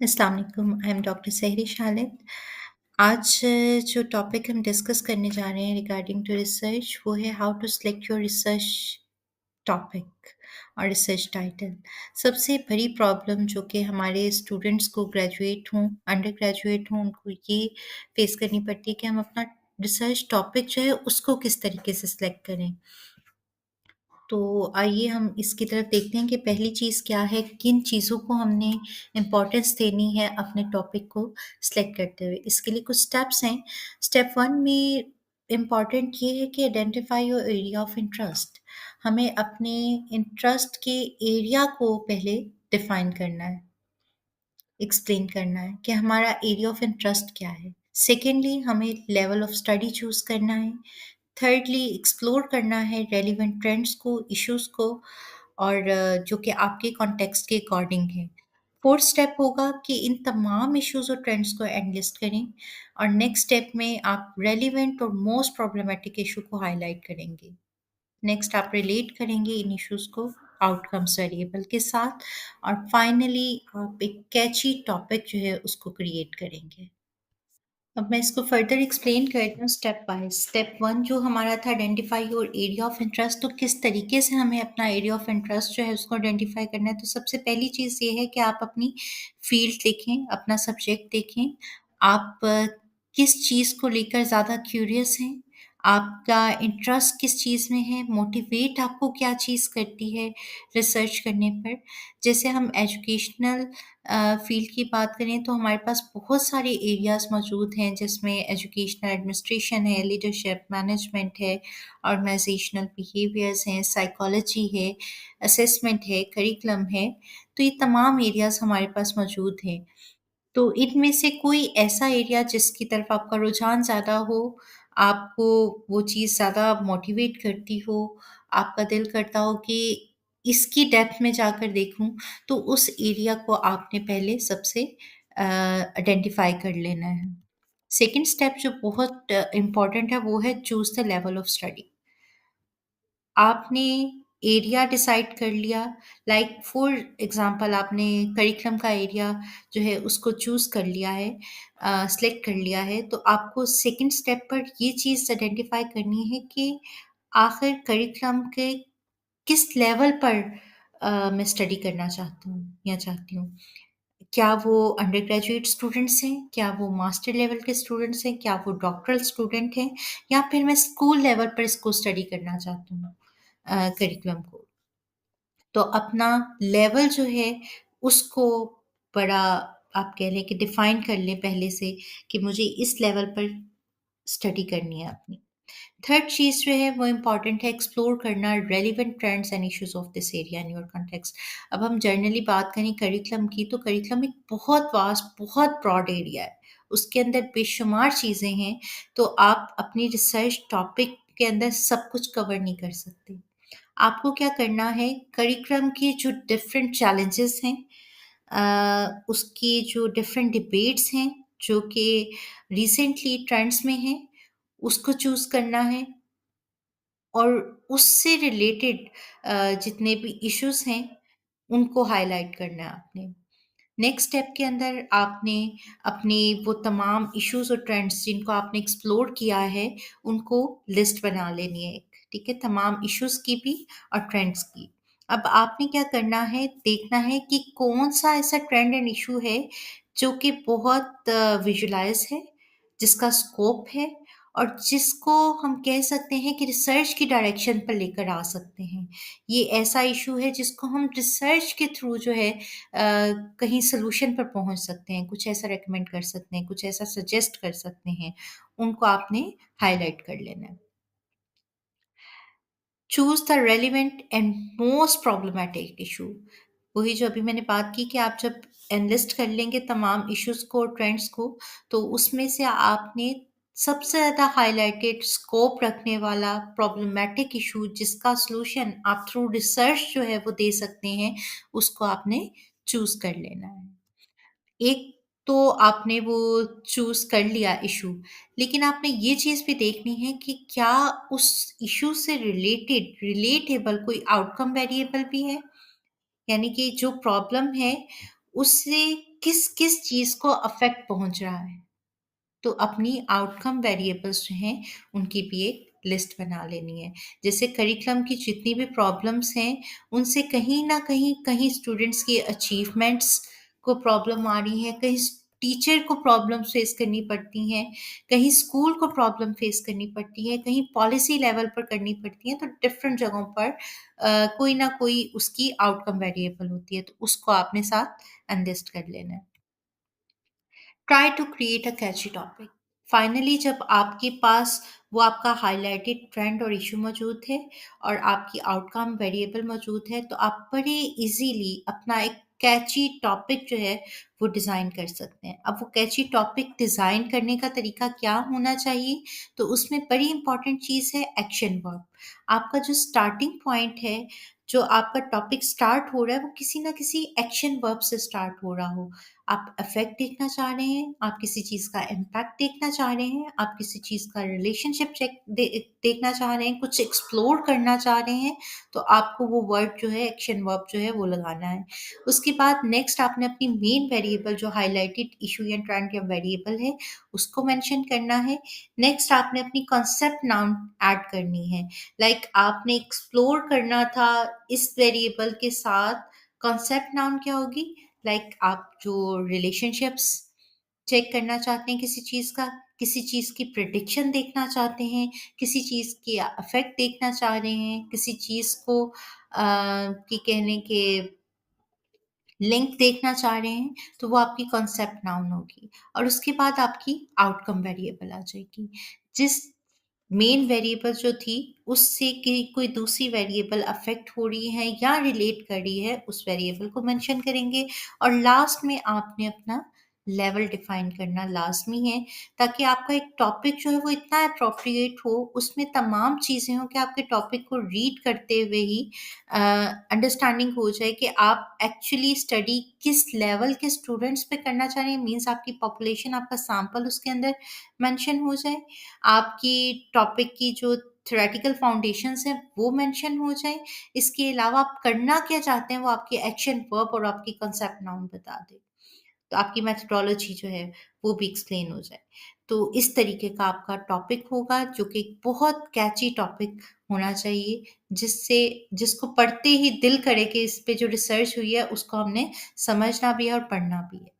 अस्सलाम वालेकुम, I am doctor सहरी शालिद। आज जो टॉपिक हम डिस्कस करने जा रहे हैं रिगार्डिंग टू रिसर्च वो है how to select your research topic और रिसर्च टाइटल। सबसे बड़ी प्रॉब्लम जो कि हमारे स्टूडेंट्स को ग्रेजुएट हों, अंडर ग्रेजुएट हों, उनको ये फेस करनी पड़ती है कि हम अपना रिसर्च टॉपिक जो है उसको किस तरीके से सिलेक्ट करें। तो आइए हम इसकी तरफ देखते हैं कि पहली चीज़ क्या है, किन चीज़ों को हमने इम्पोर्टेंस देनी है अपने टॉपिक को सिलेक्ट करते हुए। इसके लिए कुछ स्टेप्स हैं। स्टेप 1 में इम्पोर्टेंट ये है कि identify your area of interest. हमें अपने इंटरेस्ट के एरिया को पहले डिफाइन करना है, एक्सप्लेन करना है कि हमारा एरिया ऑफ इंटरेस्ट क्या है। सेकेंडली हमें लेवल ऑफ स्टडी चूज़ करना है। थर्डली एक्सप्लोर करना है रेलिवेंट ट्रेंड्स को, इश्यूज़ को और जो कि आपके कॉन्टेक्स्ट के अकॉर्डिंग है। फोर्थ स्टेप होगा कि इन तमाम इश्यूज़ और ट्रेंड्स को एनालिस्ट करें और नेक्स्ट स्टेप में आप रेलिवेंट और मोस्ट प्रॉब्लमैटिक इशू को हाईलाइट करेंगे। नेक्स्ट आप रिलेट करेंगे इन इश्यूज़ को आउटकम्स वेरिएबल के साथ और फाइनली आप एक कैची टॉपिक जो है उसको क्रिएट करेंगे। अब मैं इसको फर्दर एक्सप्लेन करती हूँ स्टेप वाइज। स्टेप 1 जो हमारा था identify your area of interest, तो किस तरीके से हमें अपना एरिया ऑफ इंटरेस्ट जो है उसको आइडेंटिफाई करना है। तो सबसे पहली चीज़ ये है कि आप अपनी फील्ड देखें, अपना सब्जेक्ट देखें। आप किस चीज़ को लेकर ज़्यादा क्यूरियस हैं, आपका इंटरेस्ट किस चीज़ में है, मोटिवेट आपको क्या चीज़ करती है रिसर्च करने पर। जैसे हम एजुकेशनल फ़ील्ड की बात करें तो हमारे पास बहुत सारे एरियाज़ मौजूद हैं जिसमें एजुकेशनल एडमिनिस्ट्रेशन है, लीडरशिप, मैनेजमेंट है, ऑर्गेनाइजेशनल बिहेवियर्स हैं, साइकोलॉजी है, असेसमेंट है, करिकुलम है। तो ये तमाम एरियाज़ हमारे पास मौजूद हैं। तो इनमें से कोई ऐसा एरिया जिसकी तरफ आपका रुझान ज़्यादा हो, आपको वो चीज़ ज़्यादा मोटिवेट करती हो, आपका दिल करता हो कि इसकी डेप्थ में जाकर देखूँ, तो उस एरिया को आपने पहले सबसे आइडेंटिफ़ाई कर लेना है। सेकंड स्टेप जो बहुत इम्पोर्टेंट है वो है choose the level of study. आपने एरिया डिसाइड कर लिया, लाइक फॉर एग्ज़ाम्पल आपने करिकुलम का एरिया जो है उसको चूज़ कर लिया है, सेलेक्ट कर लिया है, तो आपको सेकंड स्टेप पर ये चीज़ आइडेंटिफ़ाई करनी है कि आखिर करिकुलम के किस लेवल पर मैं स्टडी करना चाहता हूँ या चाहती हूँ। क्या वो अंडर ग्रेजुएट स्टूडेंट्स हैं? क्या वो मास्टर लेवल के स्टूडेंट्स हैं? क्या वो डॉक्टरल स्टूडेंट हैं? या फिर मैं स्कूल लेवल पर इसको स्टडी करना चाहती हूँ करिकुलम को। तो अपना लेवल जो है उसको बड़ा आप कह लें कि डिफ़ाइन कर लें पहले से कि मुझे इस लेवल पर स्टडी करनी है अपनी। थर्ड चीज़ जो है वो इम्पॉर्टेंट है एक्सप्लोर करना relevant trends and issues of this area in your context. अब हम जनरली बात करें करिकुलम की तो करिकुलम एक बहुत वास्ट बहुत ब्रॉड एरिया है, उसके अंदर बेशुमार चीज़ें हैं। तो आप अपनी रिसर्च टॉपिक के अंदर सब कुछ कवर नहीं कर सकते। आपको क्या करना है, करिकुलम के जो डिफरेंट चैलेंजेस हैं, उसकी जो डिफरेंट डिबेट्स हैं जो कि रिसेंटली ट्रेंड्स में हैं, उसको चूज़ करना है और उससे रिलेटेड जितने भी इश्यूज़ हैं, उनको हाइलाइट करना है आपने। नेक्स्ट स्टेप के अंदर आपने अपने वो तमाम इश्यूज़ और ट्रेंड्स जिनको आपने एक्सप्लोर किया है, उनको लिस्ट बना लेनी है एक, ठीक है? तमाम इश्यूज़ की भी और ट्रेंड्स की। अब आपने क्या करना है, देखना है कि कौन-सा ऐसा ट्रेंड एंड इश्यू है, जो कि बहुत विजुअलाइज़ है, जिसका स्कोप है और जिसको हम कह सकते हैं कि रिसर्च की डायरेक्शन पर लेकर आ सकते हैं। ये ऐसा इश्यू है जिसको हम रिसर्च के थ्रू जो है कहीं सॉल्यूशन पर पहुँच सकते हैं, कुछ ऐसा रिकमेंड कर सकते हैं, कुछ ऐसा सजेस्ट कर सकते हैं, उनको आपने हाइलाइट कर लेना है। Choose the relevant and most problematic issue. वही जो अभी मैंने बात की कि आप जब एनलिस्ट कर लेंगे तमाम इश्यूज़ को, ट्रेंड्स को, तो उसमें से आपने सबसे ज़्यादा हाइलाइटेड स्कोप रखने वाला प्रॉब्लमैटिक इश्यू जिसका सॉल्यूशन आप थ्रू रिसर्च जो है वो दे सकते हैं, उसको आपने चूज़ कर लेना है। एक तो आपने वो चूज़ कर लिया इश्यू, लेकिन आपने ये चीज़ भी देखनी है कि क्या उस इश्यू से रिलेटेबल कोई आउटकम वेरिएबल भी है? यानी कि जो प्रॉब्लम है, उससे किस-किस चीज़ को अफ़ेक्ट पहुँच रहा है। तो अपनी आउटकम वेरिएबल्स जो हैं, उनकी भी एक लिस्ट बना लेनी है। जैसे करिकुलम की जितनी भी प्रॉब्लम्स हैं, उनसे कहीं न कहीं, कहीं स्टूडेंट्स की अचीवमेंट्स को प्रॉब्लम आ रही है, कहीं टीचर को प्रॉब्लम फेस करनी पड़ती हैं, कहीं स्कूल को प्रॉब्लम फेस करनी पड़ती है, कहीं पॉलिसी लेवल पर करनी पड़ती है, तो डिफरेंट जगहों पर कोई ना कोई उसकी आउटकम वेरिएबल होती है, तो उसको आपने साथ एनलिस्ट कर लेना है। Try to create a catchy topic. Finally जब आपके पास वो आपका हाइलाइटेड ट्रेंड और इशू मौजूद है और आपकी आउटकम वेरिएबल मौजूद है, तो आप बड़े इजीली अपना एक कैची टॉपिक जो है वो डिज़ाइन कर सकते हैं। अब वो कैची टॉपिक डिज़ाइन करने का तरीका क्या होना चाहिए, तो उसमें बड़ी इंपॉर्टेंट चीज़ है एक्शन वर्ब। आपका जो स्टार्टिंग पॉइंट है, जो आपका टॉपिक स्टार्ट हो रहा है, वो किसी ना किसी एक्शन वर्ब से स्टार्ट हो रहा हो। आप इफ़ेक्ट देखना चाह रहे हैं, आप किसी चीज़ का इम्पैक्ट देखना चाह रहे हैं, आप किसी चीज़ का रिलेशनशिप देखना चाह रहे हैं, कुछ एक्सप्लोर करना चाह रहे हैं, तो आपको वो वर्ड जो है, एक्शन वर्ब जो है, वो लगाना है। उसके बाद नेक्स्ट आपने अपनी मेन वेरिएबल जो हाइलाइटेड इश्यू या ट्रेंड या वेरिएबल है, उसको मेंशन करना है। नेक्स्ट आपने अपनी कॉन्सेप्ट नाउन ऐड करनी है। लाइक आपने एक्सप्लोर करना था इस वेरिएबल के साथ, कॉन्सेप्ट नाउन क्या होगी? लाइक आप जो रिलेशनशिप्स चेक करना चाहते हैं किसी चीज़ का, किसी चीज़ की प्रिडिक्शन देखना चाहते हैं, किसी चीज़ की इफ़ेक्ट देखना चाह रहे हैं, किसी चीज़ को कि कहने के लिंक देखना चाह रहे हैं, तो वो आपकी कॉन्सेप्ट नाउन होगी और उसके बाद आपकी आउटकम वेरिएबल आ जाएगी। जिस मेन वेरिएबल जो थी, उससे कि कोई दूसरी वेरिएबल अफ़ेक्ट हो रही है या रिलेट कर रही है, उस वेरिएबल को मेंशन करेंगे और लास्ट में आपने अपना लेवल डिफ़ाइन करना लाज़मी है, ताकि आपका एक टॉपिक जो है वो इतना एप्रोप्रिएट हो, उसमें तमाम चीज़ें हों कि आपके टॉपिक को रीड करते हुए ही अंडरस्टैंडिंग हो जाए कि आप एक्चुअली स्टडी किस लेवल के स्टूडेंट्स पे करना चाह रहे हैं, मीन्स आपकी पॉपुलेशन, आपका सैंपल उसके अंदर मेंशन हो जाए। आपकी टॉपिक की जो थ्योरेटिकल फाउंडेशंस हैं, वो मेंशन हो जाएँ। इसके अलावा आप करना क्या चाहते हैं, वो आपके एक्शन वर्ब और आपकी कॉन्सेप्ट नाउन बता दें। तो आपकी मेथोडोलॉजी जो है, वो भी एक्सप्लेन हो जाए। तो इस तरीके का आपका टॉपिक होगा, जो कि एक बहुत कैची टॉपिक होना चाहिए, जिससे जिसको पढ़ते ही दिल करे कि इस पे जो रिसर्च हुई है, उसको हमने समझना भी है और पढ़ना भी है।